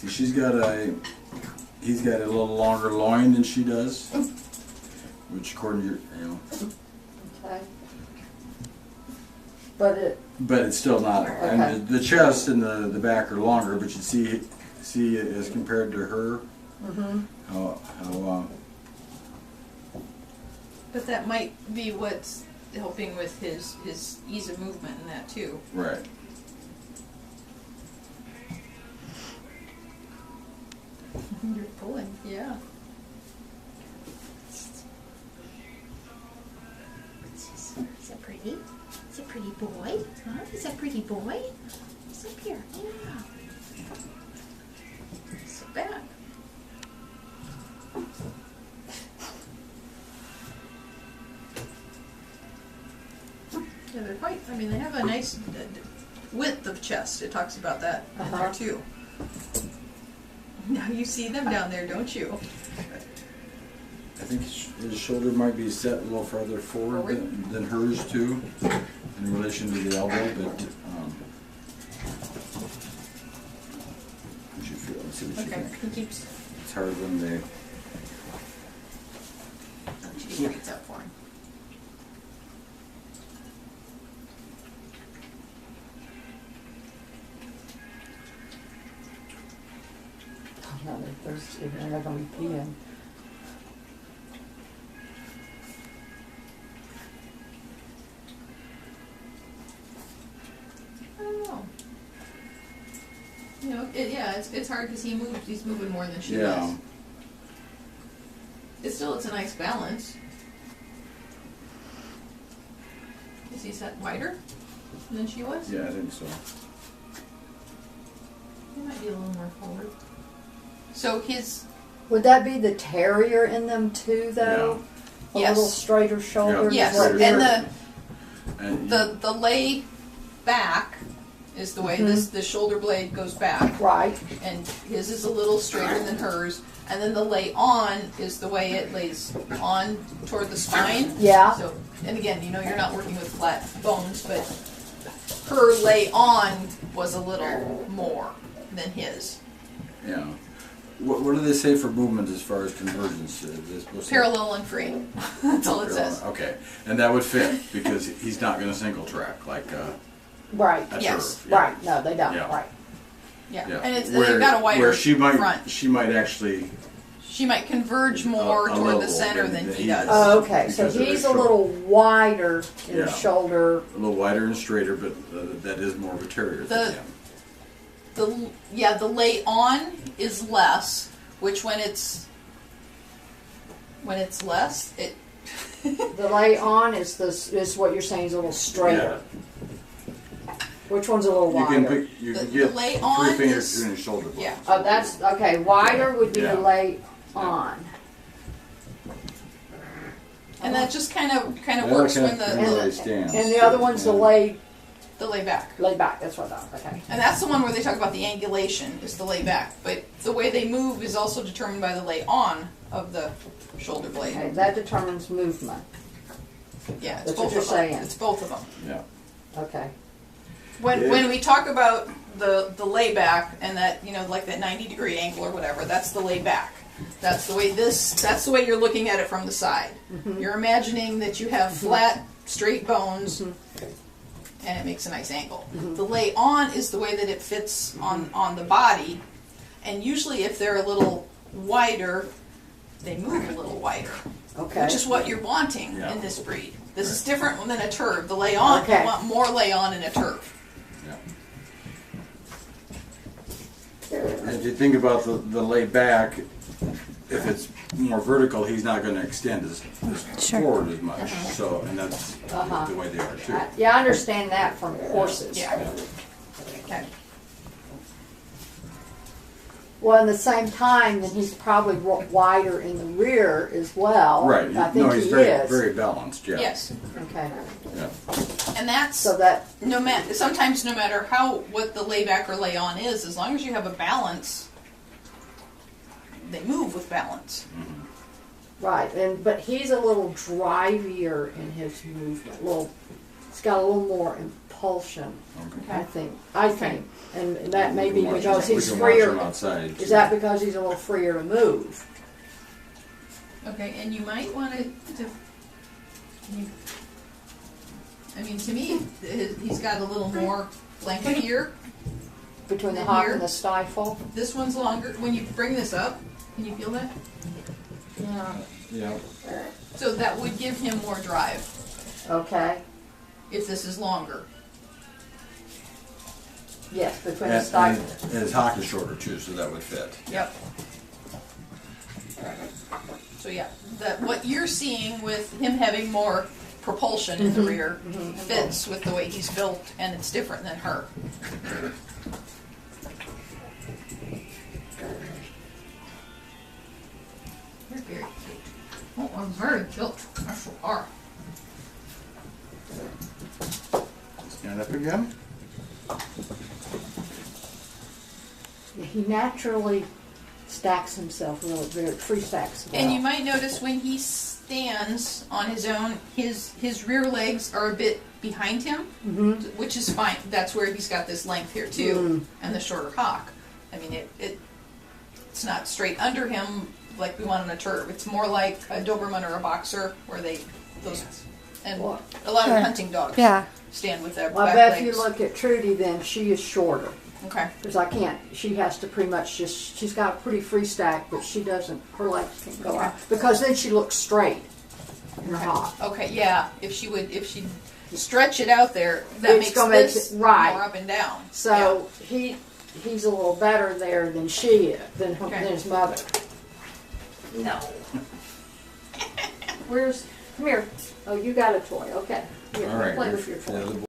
See, he's got a little longer loin than she does, which according to your, Okay. But it's still not. Okay. And the chest and the back are longer, but you see as compared to her, how But that might be what's helping with his ease of movement and that too. right. You're pulling, yeah. Is that pretty? Is a pretty boy? Huh? Is that pretty boy? He's up here. Yeah. Sit back. Yeah, they're quite, I mean, they have a nice width of chest. It talks about that in there too. Now you see them down there, don't you? I think his shoulder might be set a little farther forward than hers too, in relation to the elbow, but what you feel? Let's see what you Okay, think. he keeps. It's hard when they. She gets up for him. oh no, they're thirsty. They're not going to be peeing. I don't know. You know, it's hard because he's moving more than she does. It's a nice balance. Is he set wider than she was? Yeah, I think so. He might be a little more forward. So his Would that be the terrier in them too, though? A Yes. little straighter shoulder. yes, What and you're- the lay back is the way the shoulder blade goes back, right. and his is a little straighter than hers. And then the lay on is the way it lays on toward the spine. Yeah. So, and again, you're not working with flat bones, but her lay on was a little more than his. Yeah. What do they say for movement as far as convergence? Is supposed to- Parallel and free. That's all it says. Okay, and that would fit because he's not going to single track like Right. a Yes. turf. Yeah. Right. No, they don't. Yeah. Right. Yeah, Yeah. and they've got a wider where she might, front. She might actually. She might converge more a toward little the center than he does. Oh, okay. So Because of he's the a little wider in the Yeah. shoulder. A little wider and straighter, but that is more of a terrier. The lay on is less, which when it's less, it The lay on is what you're saying is a little straighter. Which one's a little You can wider? get The lay on 3 fingers is- between his shoulder blades. yeah. Oh, that's okay. Wider would be Yeah. the lay on. and that just kind of That works kind when of the really stands. And the other one's the Yeah. lay back. back. That's what I thought. Okay. And that's the one where they talk about the angulation is the lay back. But the way they move is also determined by the lay on of the shoulder blade. Okay. That determines movement. Yeah, it's That's both what you're of them. saying. It's both of them. Yeah. Okay. When we talk about the lay back and that, like that 90-degree angle or whatever, that's the lay back. That's the way you're looking at it from the side. You're imagining that you have flat, straight bones and it makes a nice angle. The lay on is the way that it fits on the body, and usually if they're a little wider, they move a little wider, Okay. which is what you're wanting Yeah. in this breed. This is different than a turf. The lay on, Okay. you want more lay on in a turf. Yeah. If you think about the lay back, if it's more vertical, he's not going to extend as forward as much. So, and that's the way they are too. Yeah, I understand that from horses. Yeah. Okay. Well, at the same time, then he's probably wider in the rear as well. Right. I think he's he very, is. very balanced. Yeah. Yes. Okay. Yeah. And that's So that. sometimes no matter what the lay back or lay on is, as long as you have a balance, they move with balance. Right, but he's a little drivier in his movement. He's got a little more propulsion. Okay. I think, and that may be We can watch because him- he's we can watch freer. him outside, Is too. that because he's a little freer to move? Okay, and you might want to. I mean, to me, he's got a little more length here. Between the And hop here? and the stifle? This one's longer. When you bring this up, can you feel that? Yeah. Yeah. So that would give him more drive Okay. if this is longer. Yes, between the And stifle. his hock is shorter too, so that would fit. Yep. So yeah, that what you're seeing with him having more propulsion in the rear fits with the way he's built, and it's different than her. You're very cute. Oh, I'm very cute. I sure are. Stand up again. He naturally stacks himself really very free stacks well. And you might notice when he stands on his own, his rear legs are a bit behind him, which is fine. That's where he's got this length here too, and the shorter hock. I mean, it's not straight under him like we want on a turf. It's more like a Doberman or a boxer, where and Well, a lot Sure. of hunting dogs Yeah. stand with their Well, I back bet legs. if you look at Trudy, then she is shorter. Okay. Because I can't, she has to pretty much just, she's got a pretty free stack, but she doesn't, her legs can't go Okay. out. Because then she looks straight in her hop. Okay, yeah. If she stretch it out there, that It's makes gonna make this it right. more up and down. So he's a little better there than she is, than Okay. his mother. No. Come here. Oh, you got a toy, okay. Here, All right. play with your toy. The other